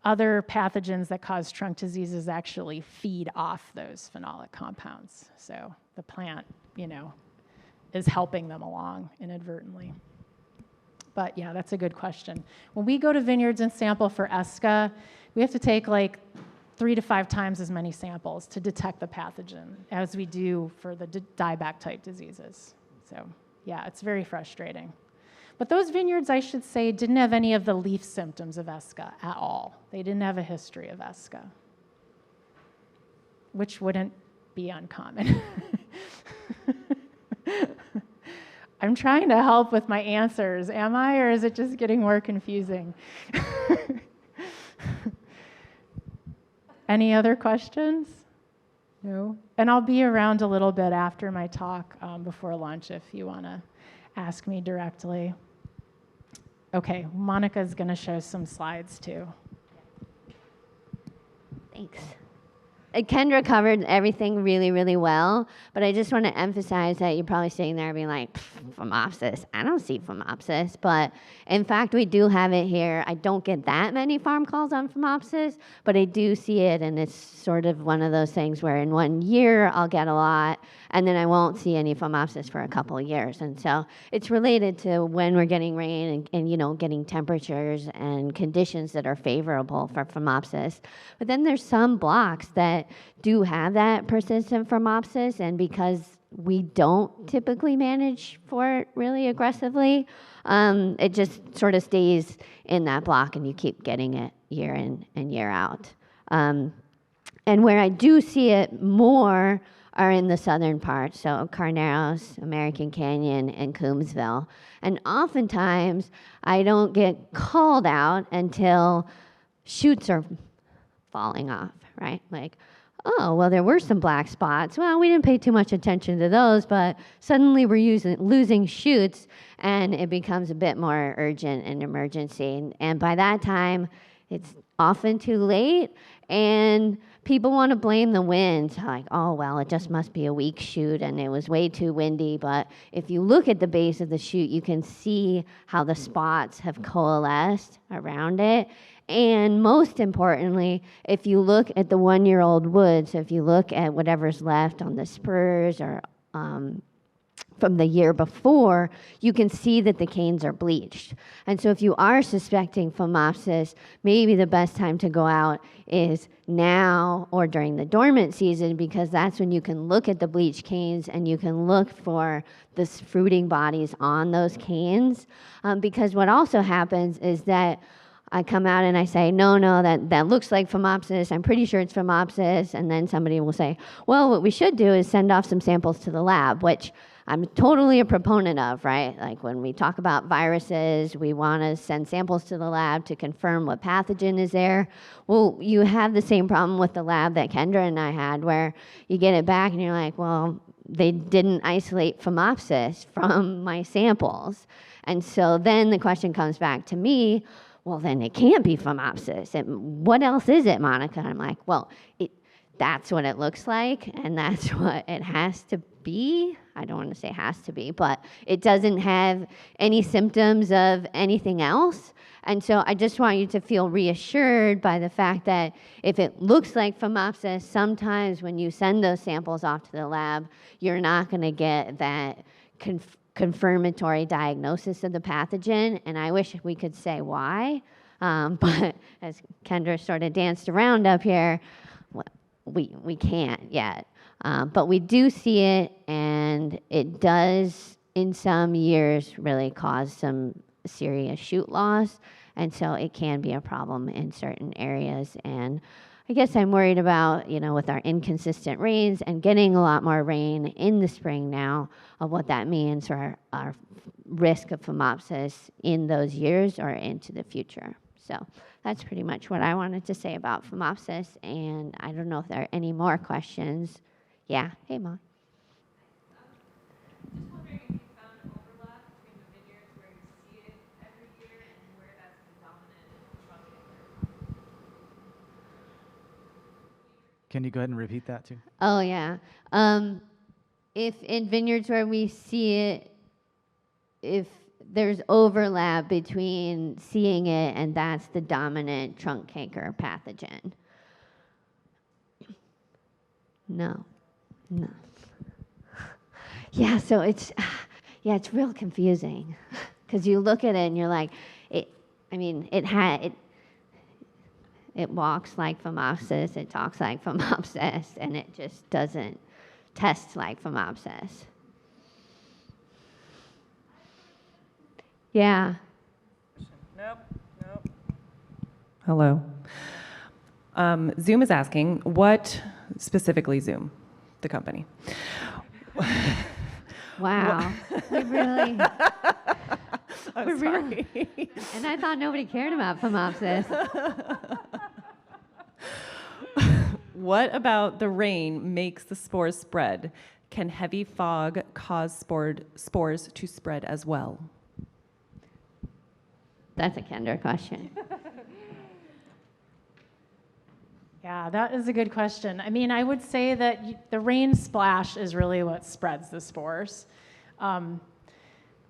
pathogens that cause trunk diseases actually feed off those phenolic compounds. So the plant, you know, is helping them along inadvertently. But yeah, that's a good question. When we go to vineyards and sample for ESCA, we have to take like 3 to 5 times as many samples to detect the pathogen as we do for the dieback type diseases. So yeah, it's very frustrating. But those vineyards, I should say, didn't have any of the leaf symptoms of ESCA at all. They didn't have a history of ESCA, which wouldn't be uncommon. I'm trying to help with my answers, am I, or is it just getting more confusing? Any other questions? No? And I'll be around a little bit after my talk before lunch if you want to ask me directly. Okay, Monica's going to show some slides too. Thanks. Kendra covered everything really, really well, but I just want to emphasize that you're probably sitting there being like, Phomopsis, I don't see Phomopsis, but in fact, we do have it here. I don't get that many farm calls on Phomopsis, but I do see it, and it's sort of one of those things where in 1 year, I'll get a lot, and then I won't see any Phomopsis for a couple of years. And so it's related to when we're getting rain and you know, getting temperatures and conditions that are favorable for Phomopsis. But then there's some blocks that do have that persistent Phomopsis, and because we don't typically manage for it really aggressively, it just sort of stays in that block and you keep getting it year in and year out. And where I do see it more are in the southern part, so Carneros, American Canyon, and Coombsville. And oftentimes, I don't get called out until shoots are falling off, right? Like, oh, well, there were some black spots. Well, we didn't pay too much attention to those, but suddenly we're losing shoots, and it becomes a bit more urgent and emergency. And by that time, it's often too late, and people want to blame the wind, like, oh, well, it just must be a weak shoot and it was way too windy. But if you look at the base of the shoot, you can see how the spots have coalesced around it. And most importantly, if you look at the 1-year-old wood, so if you look at whatever's left on the spurs or from the year before, you can see that the canes are bleached. And so if you are suspecting Phomopsis, maybe the best time to go out is now or during the dormant season, because that's when you can look at the bleached canes and you can look for the fruiting bodies on those canes. Because what also happens is that I come out and I say, no, that looks like Phomopsis. I'm pretty sure it's Phomopsis. And then somebody will say, well, what we should do is send off some samples to the lab, which I'm totally a proponent of, right? Like when we talk about viruses, we want to send samples to the lab to confirm what pathogen is there. Well, you have the same problem with the lab that Kendra and I had, where you get it back and you're like, well, they didn't isolate Phomopsis from my samples. And so then the question comes back to me, well, then it can't be Phomopsis. What else is it, Monica? And I'm like, well, that's what it looks like, and that's what it has to be. I don't want to say has to be, but it doesn't have any symptoms of anything else. And so I just want you to feel reassured by the fact that if it looks like Phomopsis, sometimes when you send those samples off to the lab, you're not going to get that confirmatory diagnosis of the pathogen. And I wish we could say why, but as Kendra sort of danced around up here, we can't yet. But we do see it, and it does, in some years, really cause some serious shoot loss, and so it can be a problem in certain areas. And I guess I'm worried about, with our inconsistent rains and getting a lot more rain in the spring now, of what that means for our risk of Phomopsis in those years or into the future. So that's pretty much what I wanted to say about Phomopsis, and I don't know if there are any more questions. Yeah, hey, Mom. Just wondering if you found an overlap between the vineyards where you see it every year and where that's the dominant trunk maker. Can you go ahead and repeat that too? Oh, yeah. If in vineyards where we see it, if there's overlap between seeing it and that's the dominant trunk canker pathogen. No. Yeah, so it's real confusing because you look at it and you're like, it walks like Phomopsis, it talks like Phomopsis, and it just doesn't test like Phomopsis. Yeah. Nope. Hello. Zoom is asking, what specifically Zoom, the company? Wow. We really. I'm sorry. And I thought nobody cared about Phomopsis. What about the rain makes the spores spread? Can heavy fog cause spores to spread as well? That's a Kendra question. Yeah, that is a good question. I mean, I would say that the rain splash is really what spreads the spores. And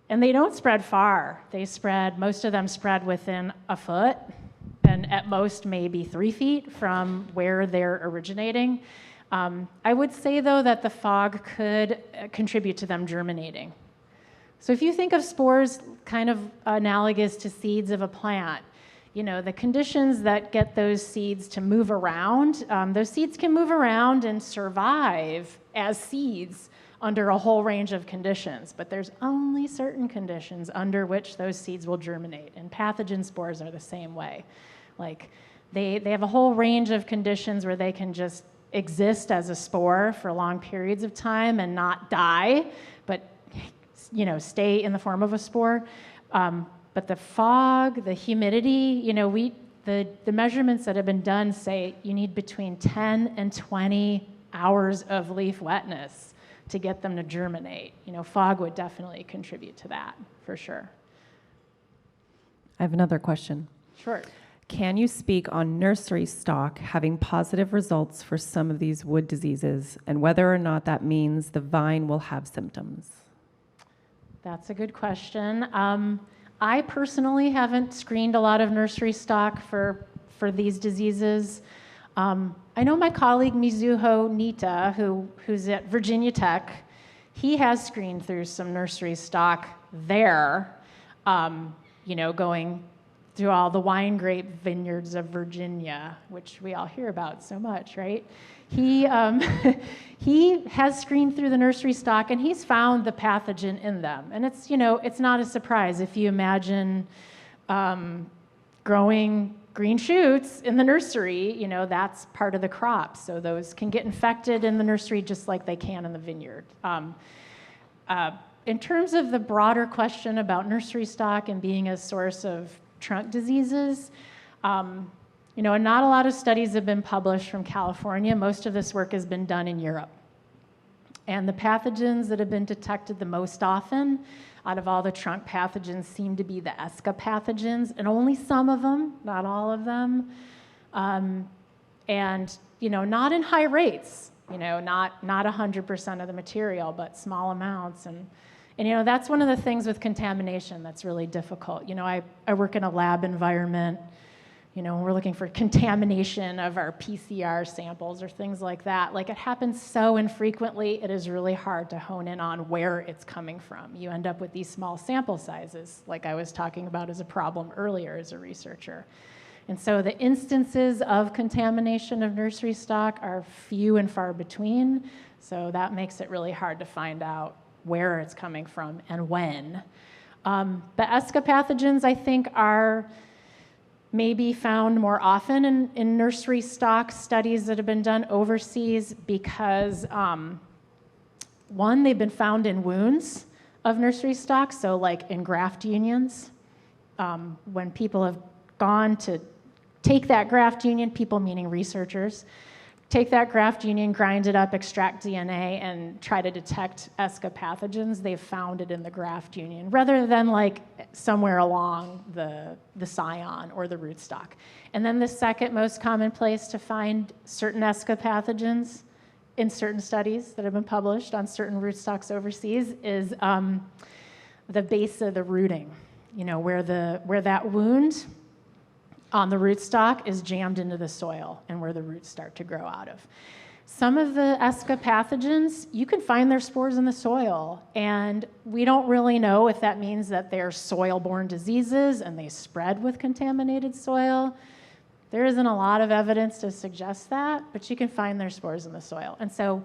they don't spread far. Most of them spread within a foot, and at most maybe 3 feet from where they're originating. I would say, though, that the fog could contribute to them germinating. So if you think of spores kind of analogous to seeds of a plant, the conditions that get those seeds to move around, those seeds can move around and survive as seeds under a whole range of conditions, but there's only certain conditions under which those seeds will germinate, and pathogen spores are the same way. Like, they have a whole range of conditions where they can just exist as a spore for long periods of time and not die, but stay in the form of a spore. But the fog, the humidity, the measurements that have been done say you need between 10 and 20 hours of leaf wetness to get them to germinate. Fog would definitely contribute to that, for sure. I have another question. Sure. Can you speak on nursery stock having positive results for some of these wood diseases, and whether or not that means the vine will have symptoms? That's a good question. I personally haven't screened a lot of nursery stock for these diseases. I know my colleague Mizuho Nita, who's at Virginia Tech, he has screened through some nursery stock there, going through all the wine grape vineyards of Virginia, which we all hear about so much, right? He has screened through the nursery stock, and he's found the pathogen in them. And it's not a surprise if you imagine growing green shoots in the nursery. That's part of the crop, so those can get infected in the nursery just like they can in the vineyard. In terms of the broader question about nursery stock and being a source of trunk diseases, not a lot of studies have been published from California. Most of this work has been done in Europe. And the pathogens that have been detected the most often out of all the trunk pathogens seem to be the ESCA pathogens, and only some of them, not all of them. And not in high rates, not 100% of the material, but small amounts. And that's one of the things with contamination that's really difficult. I work in a lab environment. We're looking for contamination of our PCR samples or things like that. Like, it happens so infrequently, it is really hard to hone in on where it's coming from. You end up with these small sample sizes, like I was talking about as a problem earlier as a researcher. And so the instances of contamination of nursery stock are few and far between, so that makes it really hard to find out where it's coming from and when. The ESCA pathogens, I think, are maybe found more often in nursery stock studies that have been done overseas because, one, they've been found in wounds of nursery stock, so like in graft unions. When people have gone to take that graft union, people meaning researchers, take that graft union, grind it up, extract DNA, and try to detect ESCA pathogens, they've found it in the graft union, rather than like somewhere along the scion or the rootstock. And then the second most common place to find certain ESCA pathogens in certain studies that have been published on certain rootstocks overseas is the base of the rooting, where that wound on the rootstock is jammed into the soil and where the roots start to grow out of. Some of the ESCA pathogens, you can find their spores in the soil, and we don't really know if that means that they're soil-borne diseases and they spread with contaminated soil. There isn't a lot of evidence to suggest that, but you can find their spores in the soil. And so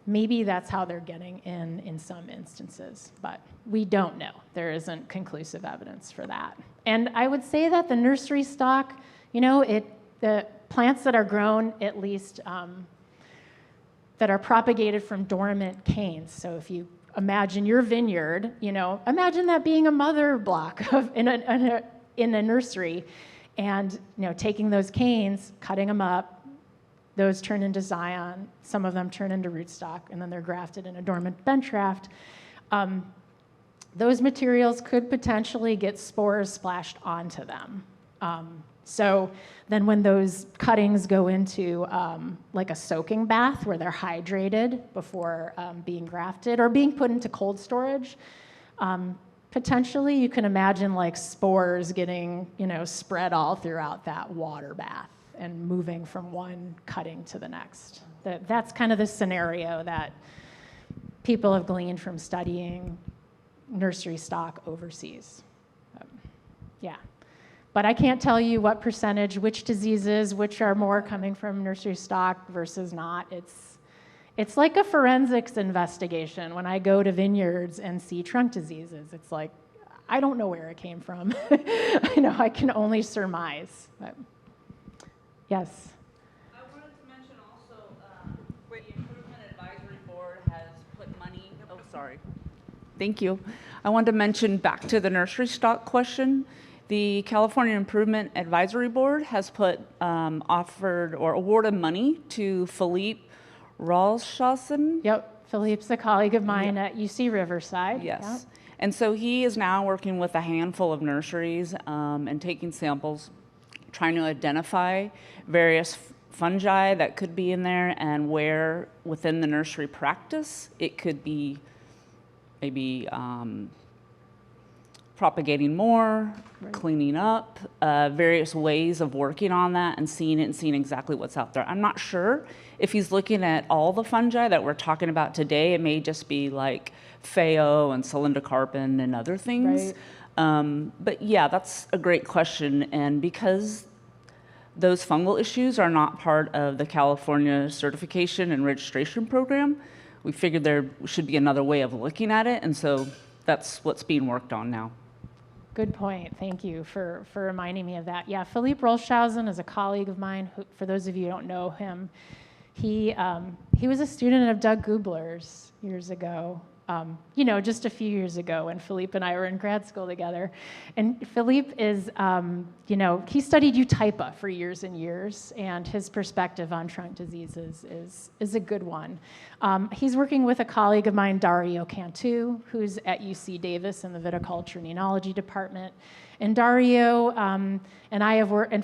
maybe that's how they're getting in some instances, but we don't know. There isn't conclusive evidence for that. And I would say that the nursery stock, the plants that are grown, at least, that are propagated from dormant canes. So if you imagine your vineyard, imagine that being a mother block in a nursery, and taking those canes, cutting them up, those turn into scion, some of them turn into rootstock, and then they're grafted in a dormant bench graft. Those materials could potentially get spores splashed onto them. So then when those cuttings go into like a soaking bath where they're hydrated before being grafted or being put into cold storage, potentially you can imagine like spores getting, spread all throughout that water bath and moving from one cutting to the next. That's kind of the scenario that people have gleaned from studying nursery stock overseas. Yeah. But I can't tell you what percentage, which diseases, which are more coming from nursery stock versus not. It's like a forensics investigation when I go to vineyards and see trunk diseases. It's like, I don't know where it came from. I can only surmise. But yes. I wanted to mention also, the Improvement Advisory Board has put money, oh, sorry. Thank you. I wanted to mention back to the nursery stock question. The California Improvement Advisory Board has offered or awarded money to Philippe Rolschausen. Yep, Philippe's a colleague of mine at UC Riverside. Yes. Yep. And so he is now working with a handful of nurseries and taking samples, trying to identify various fungi that could be in there and where within the nursery practice it could be maybe propagating more, cleaning up, various ways of working on that and seeing exactly what's out there. I'm not sure if he's looking at all the fungi that we're talking about today. It may just be like pheo and cylindrocarpin and other things. Right. But yeah, that's a great question. And because those fungal issues are not part of the California certification and registration program, we figured there should be another way of looking at it. And so that's what's being worked on now. Good point. Thank you for reminding me of that. Yeah, Philippe Rolschausen is a colleague of mine. Who, for those of you who don't know him, he was a student of Doug Gubler's years ago. Just a few years ago when Philippe and I were in grad school together. And Philippe is, he studied Eutypa for years and years, and his perspective on trunk diseases is a good one. He's working with a colleague of mine, Dario Cantu, who's at UC Davis in the Viticulture and Enology department. And Dario and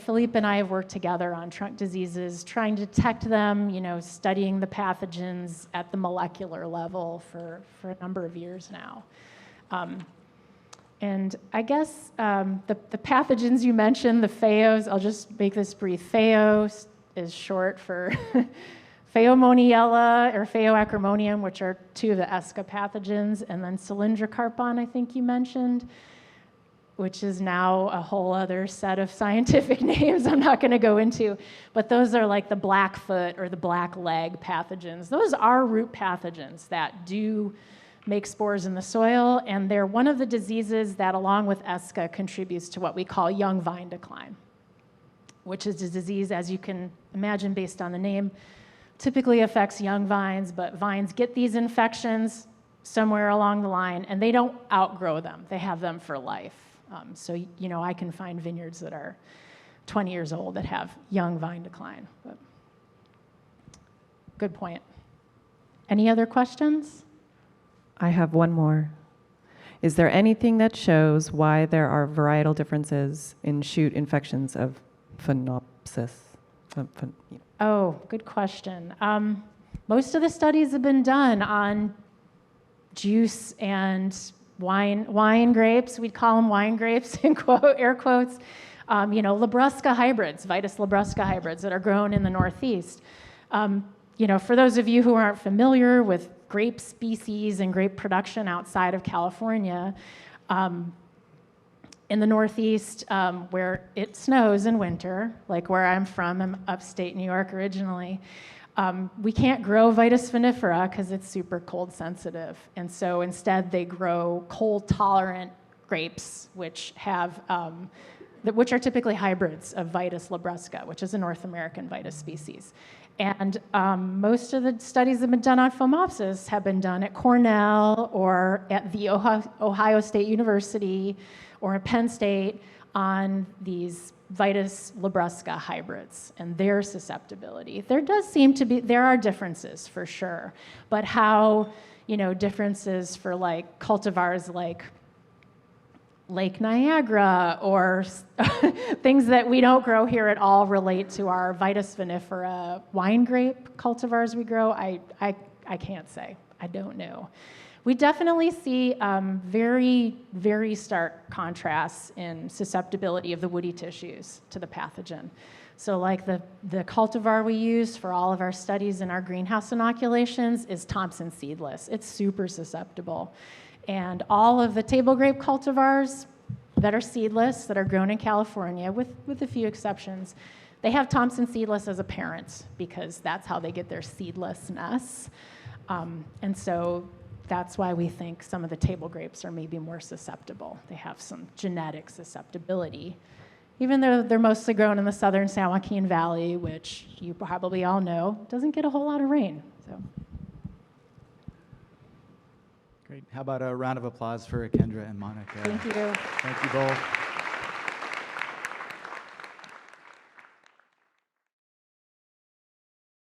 Philippe and I have worked together on trunk diseases, trying to detect them, studying the pathogens at the molecular level for a number of years now. And I guess the pathogens you mentioned, the pheos, I'll just make this brief. Pheo is short for Pheomoniella or Pheoacremonium, which are two of the ESCA pathogens, and then cylindrocarpon, I think you mentioned, which is now a whole other set of scientific names I'm not going to go into. But those are like the blackfoot or the black leg pathogens. Those are root pathogens that do make spores in the soil, and they're one of the diseases that, along with ESCA, contributes to what we call young vine decline, which is a disease, as you can imagine based on the name, typically affects young vines, but vines get these infections somewhere along the line, and they don't outgrow them. They have them for life. So I can find vineyards that are 20 years old that have young vine decline. But good point. Any other questions? I have one more. Is there anything that shows why there are varietal differences in shoot infections of Phomopsis? Oh, good question. Most of the studies have been done on juice and wine grapes. We'd call them wine grapes in air quotes. Labrusca hybrids, Vitis labrusca hybrids that are grown in the Northeast. For those of you who aren't familiar with grape species and grape production outside of California, in the Northeast, where it snows in winter, like where I'm from, I'm upstate New York originally, we can't grow Vitis vinifera because it's super cold sensitive. And so instead they grow cold tolerant grapes, which are typically hybrids of Vitis labrusca, which is a North American Vitis species. And most of the studies that have been done on Phomopsis have been done at Cornell or at the Ohio State University or at Penn State on these Vitis labrusca hybrids and their susceptibility. There are differences for sure, but how, differences for like cultivars like Lake Niagara or things that we don't grow here at all relate to our Vitis vinifera wine grape cultivars we grow. I can't say. I don't know. We definitely see very, very stark contrasts in susceptibility of the woody tissues to the pathogen. So like the cultivar we use for all of our studies in our greenhouse inoculations is Thompson seedless. It's super susceptible. And all of the table grape cultivars that are seedless, that are grown in California, with a few exceptions, they have Thompson seedless as a parent because that's how they get their seedlessness. And so that's why we think some of the table grapes are maybe more susceptible. They have some genetic susceptibility. Even though they're mostly grown in the southern San Joaquin Valley, which you probably all know, doesn't get a whole lot of rain. So. Great. How about a round of applause for Kendra and Monica? Thank you. Thank you both.